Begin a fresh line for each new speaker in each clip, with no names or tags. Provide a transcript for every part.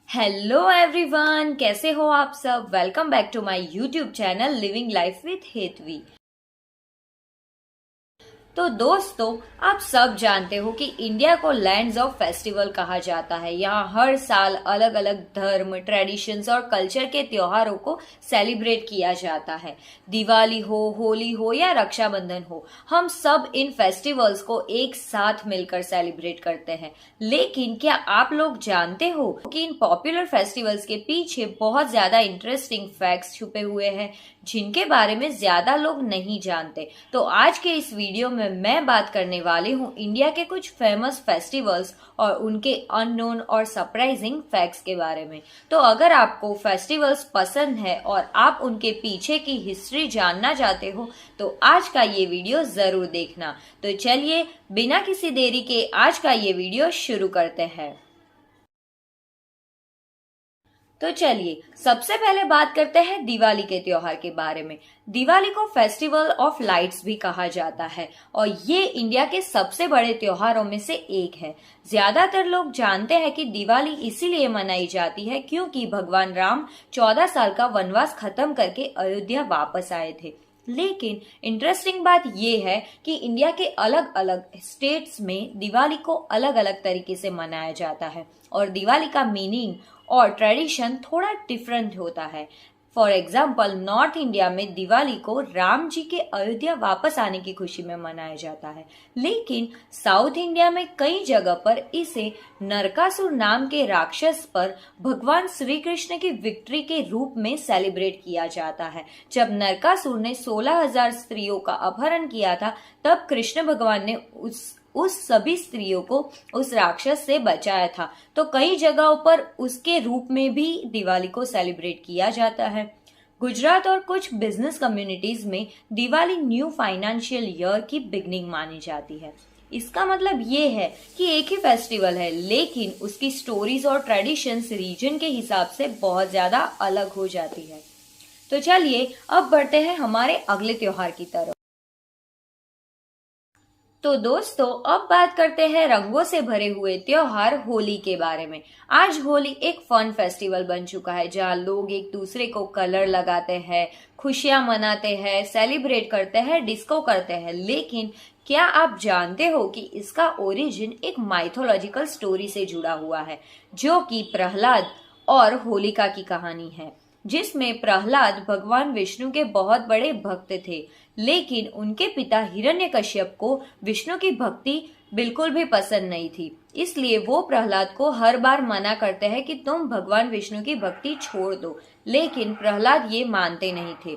Hello everyone, कैसे हो आप सब। Welcome back to my YouTube channel living life with Hetvi. तो दोस्तों, आप सब जानते हो कि इंडिया को लैंड्स ऑफ फेस्टिवल कहा जाता है। यहाँ हर साल अलग अलग धर्म, ट्रेडिशंस और कल्चर के त्योहारों को सेलिब्रेट किया जाता है। दिवाली हो, होली हो या रक्षाबंधन हो, हम सब इन फेस्टिवल्स को एक साथ मिलकर सेलिब्रेट करते हैं। लेकिन क्या आप लोग जानते हो कि इन पॉपुलर फेस्टिवल्स के पीछे बहुत ज्यादा इंटरेस्टिंग फैक्ट्स छुपे हुए हैं जिनके बारे में ज्यादा लोग नहीं जानते। तो आज के इस वीडियो में मैं बात करने वाली हूँ इंडिया के कुछ फेमस फेस्टिवल्स और उनके अननोन और सरप्राइजिंग फैक्ट्स के बारे में। तो अगर आपको फेस्टिवल्स पसंद है और आप उनके पीछे की हिस्ट्री जानना चाहते हो तो आज का ये वीडियो जरूर देखना। तो चलिए बिना किसी देरी के आज का ये वीडियो शुरू करते हैं। तो चलिए सबसे पहले बात करते हैं दिवाली के त्योहार के बारे में। दिवाली को फेस्टिवल ऑफ लाइट्स भी कहा जाता है और ये इंडिया के सबसे बड़े त्योहारों में से एक है। ज्यादातर लोग जानते हैं कि दिवाली इसीलिए मनाई जाती है क्योंकि भगवान राम 14 साल का वनवास खत्म करके अयोध्या वापस आए थे। लेकिन इंटरेस्टिंग बात यह है कि इंडिया के अलग अलग स्टेट्स में दिवाली को अलग अलग तरीके से मनाया जाता है और दिवाली का मीनिंग और ट्रेडिशन थोड़ा डिफरेंट होता है। फॉर एग्जाम्पल, नॉर्थ इंडिया में दिवाली को राम जी के अयोध्या वापस आने की खुशी में मनाया जाता है, लेकिन साउथ इंडिया में कई जगह पर इसे नरकासुर नाम के राक्षस पर भगवान श्री कृष्ण की विक्ट्री के रूप में सेलिब्रेट किया जाता है। जब नरकासुर ने 16,000 स्त्रियों का अपहरण किया था, तब कृष्ण भगवान ने उस सभी स्त्रियों को उस राक्षस से बचाया था। तो कई जगहों पर उसके रूप में भी दिवाली को सेलिब्रेट किया जाता है। गुजरात और कुछ बिजनेस कम्युनिटीज में दिवाली न्यू फाइनेंशियल ईयर की बिगनिंग मानी जाती है। इसका मतलब ये है कि एक ही फेस्टिवल है, लेकिन उसकी स्टोरीज और ट्रेडिशंस रीजन के हिसाब से बहुत ज्यादा अलग हो जाती है। तो चलिए अब बढ़ते हैं हमारे अगले त्योहार की तरफ। तो दोस्तों, अब बात करते हैं रंगों से भरे हुए त्योहार होली के बारे में। आज होली एक फन फेस्टिवल बन चुका है जहां लोग एक दूसरे को कलर लगाते हैं, खुशियां मनाते हैं, सेलिब्रेट करते हैं, डिस्को करते हैं। लेकिन क्या आप जानते हो कि इसका ओरिजिन एक माइथोलॉजिकल स्टोरी से जुड़ा हुआ है, जो कि प्रहलाद और होलिका की कहानी है, जिसमें प्रहलाद भगवान विष्णु के बहुत बड़े भक्त थे। लेकिन उनके पिता हिरण्यकश्यप को विष्णु की भक्ति बिल्कुल भी पसंद नहीं थी, इसलिए वो प्रहलाद को हर बार मना करते हैं कि तुम भगवान विष्णु की भक्ति छोड़ दो। लेकिन प्रहलाद ये मानते नहीं थे।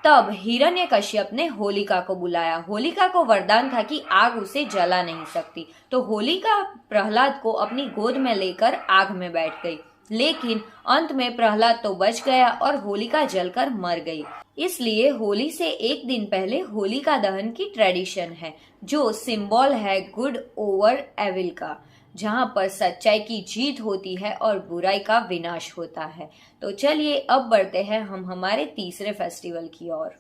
तब हिरण्यकश्यप ने होलिका को बुलाया। होलिका को वरदान था कि आग उसे जला नहीं सकती, तो होलिका प्रहलाद को अपनी गोद में लेकर आग में बैठ गई। लेकिन अंत में प्रहलाद तो बच गया और होलिका जलकर मर गई। इसलिए होली से एक दिन पहले होलिका दहन की ट्रेडिशन है, जो सिंबल है गुड ओवर एविल का, जहां पर सच्चाई की जीत होती है और बुराई का विनाश होता है। तो चलिए अब बढ़ते हैं हम हमारे तीसरे फेस्टिवल की ओर।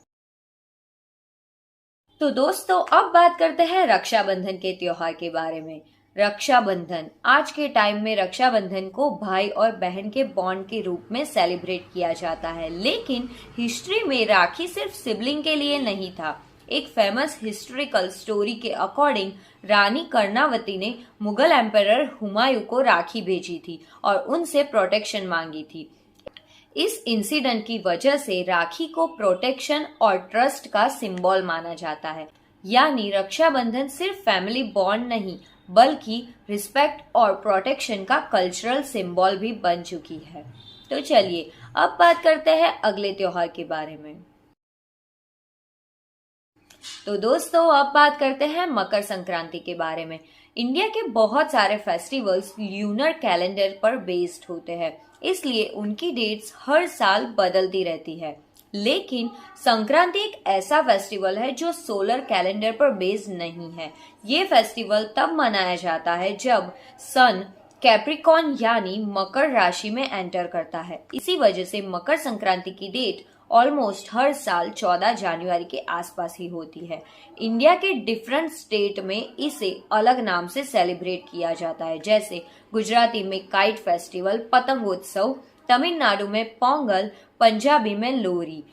तो दोस्तों, अब बात करते हैं रक्षाबंधन के त्योहार के बारे में। रक्षाबंधन, आज के टाइम में रक्षाबंधन को भाई और बहन के बॉन्ड के रूप में सेलिब्रेट किया जाता है, लेकिन हिस्ट्री में राखी सिर्फ सिबलिंग के लिए नहीं था। एक फेमस हिस्टोरिकल स्टोरी के अकॉर्डिंग रानी कर्णावती ने मुगल एम्परर हुमायूं को राखी भेजी थी और उनसे प्रोटेक्शन मांगी थी। इस इंसिडेंट की वजह से राखी को प्रोटेक्शन और ट्रस्ट का सिंबल माना जाता है। यानी रक्षाबंधन सिर्फ फैमिली बॉन्ड नहीं, बल्कि रिस्पेक्ट और प्रोटेक्शन का कल्चरल सिंबल भी बन चुकी है। तो चलिए अब बात करते हैं अगले त्योहार के बारे में। तो दोस्तों, अब बात करते हैं मकर संक्रांति के बारे में। इंडिया के बहुत सारे फेस्टिवल्स ल्यूनर कैलेंडर पर बेस्ड होते हैं, इसलिए उनकी डेट्स हर साल बदलती रहती है। लेकिन संक्रांति एक ऐसा फेस्टिवल है जो सोलर कैलेंडर पर बेस्ड नहीं है। ये फेस्टिवल तब मनाया जाता है जब सन कैप्रिकॉर्न यानी मकर राशि में एंटर करता है। इसी वजह से मकर संक्रांति की डेट ऑलमोस्ट हर साल 14 जनवरी के आसपास ही होती है। इंडिया के डिफरेंट स्टेट में इसे अलग नाम से सेलिब्रेट किया जाता है। जैसे गुजराती में काइट फेस्टिवल पतंगोत्सव, तमिलनाडु में पोंगल, पंजाबी में लोहरी।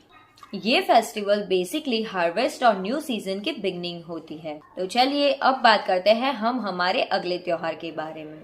ये फेस्टिवल बेसिकली हार्वेस्ट और न्यू सीजन की बिगनिंग होती है। तो चलिए अब बात करते हैं हम हमारे अगले त्योहार के बारे में।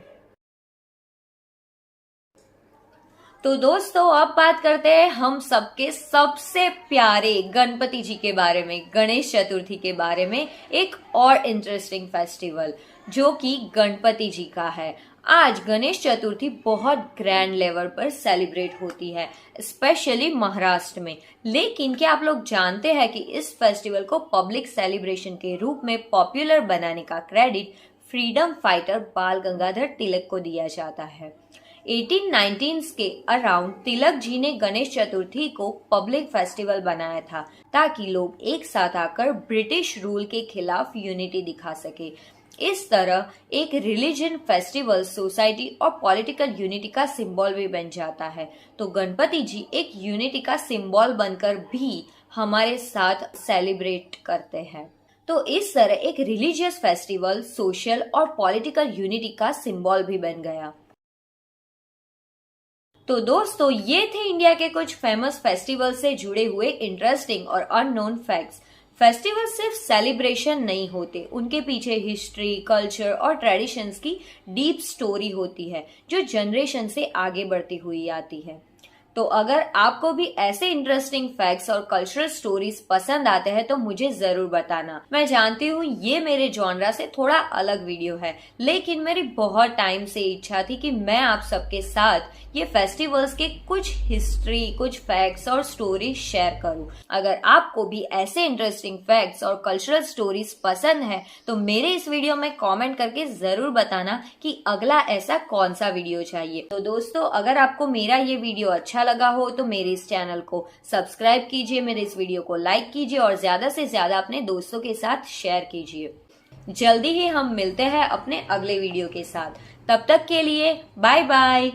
तो दोस्तों अब बात करते हैं हम सबके सबसे प्यारे गणपति जी के बारे में, गणेश चतुर्थी के बारे में, एक और इंटरेस्टिंग फेस्टिवल जो कि गणपति जी का है। आज गणेश चतुर्थी बहुत ग्रैंड लेवल पर सेलिब्रेट होती है, स्पेशली महाराष्ट्र में। लेकिन क्या आप लोग जानते हैं कि इस फेस्टिवल को पब्लिक सेलिब्रेशन के रूप में पॉपुलर बनाने का क्रेडिट फ्रीडम फाइटर बाल गंगाधर तिलक को दिया जाता है। 1819 के अराउंड तिलक जी ने गणेश चतुर्थी को पब्लिक फेस्टिवल बनाया था ताकि लोग एक साथ आकर ब्रिटिश रूल के खिलाफ यूनिटी दिखा सके। इस तरह एक रिलीजन फेस्टिवल सोसाइटी और पॉलिटिकल यूनिटी का सिंबल भी बन जाता है। तो गणपति जी एक यूनिटी का सिंबल बनकर भी हमारे साथ सेलिब्रेट करते हैं। तो इस तरह एक रिलीजियस फेस्टिवल सोशल और पॉलिटिकल यूनिटी का सिंबल भी बन गया। तो दोस्तों ये थे इंडिया के कुछ फेमस फेस्टिवल से जुड़े हुए इंटरेस्टिंग और अननोन फैक्ट्स। फेस्टिवल सिर्फ सेलिब्रेशन नहीं होते, उनके पीछे हिस्ट्री, कल्चर और ट्रेडिशंस की डीप स्टोरी होती है जो जनरेशन से आगे बढ़ती हुई आती है। तो अगर आपको भी ऐसे इंटरेस्टिंग फैक्ट्स और कल्चरल स्टोरीज पसंद आते हैं तो मुझे जरूर बताना। मैं जानती हूँ ये मेरे जॉनरा से थोड़ा अलग वीडियो है, लेकिन मेरी बहुत टाइम से इच्छा थी कि मैं आप सबके साथ ये फेस्टिवल्स के कुछ हिस्ट्री, कुछ फैक्ट्स और स्टोरीज शेयर करूं। अगर आपको भी ऐसे इंटरेस्टिंग फैक्ट्स और कल्चरल स्टोरीज पसंद है तो मेरे इस वीडियो में कमेंट करके जरूर बताना कि अगला ऐसा कौन सा वीडियो चाहिए। तो दोस्तों अगर आपको मेरा ये वीडियो अच्छा लगा हो तो मेरे इस चैनल को सब्सक्राइब कीजिए, मेरे इस वीडियो को लाइक कीजिए और ज्यादा से ज्यादा अपने दोस्तों के साथ शेयर कीजिए। जल्दी ही हम मिलते हैं अपने अगले वीडियो के साथ। तब तक के लिए बाय बाय।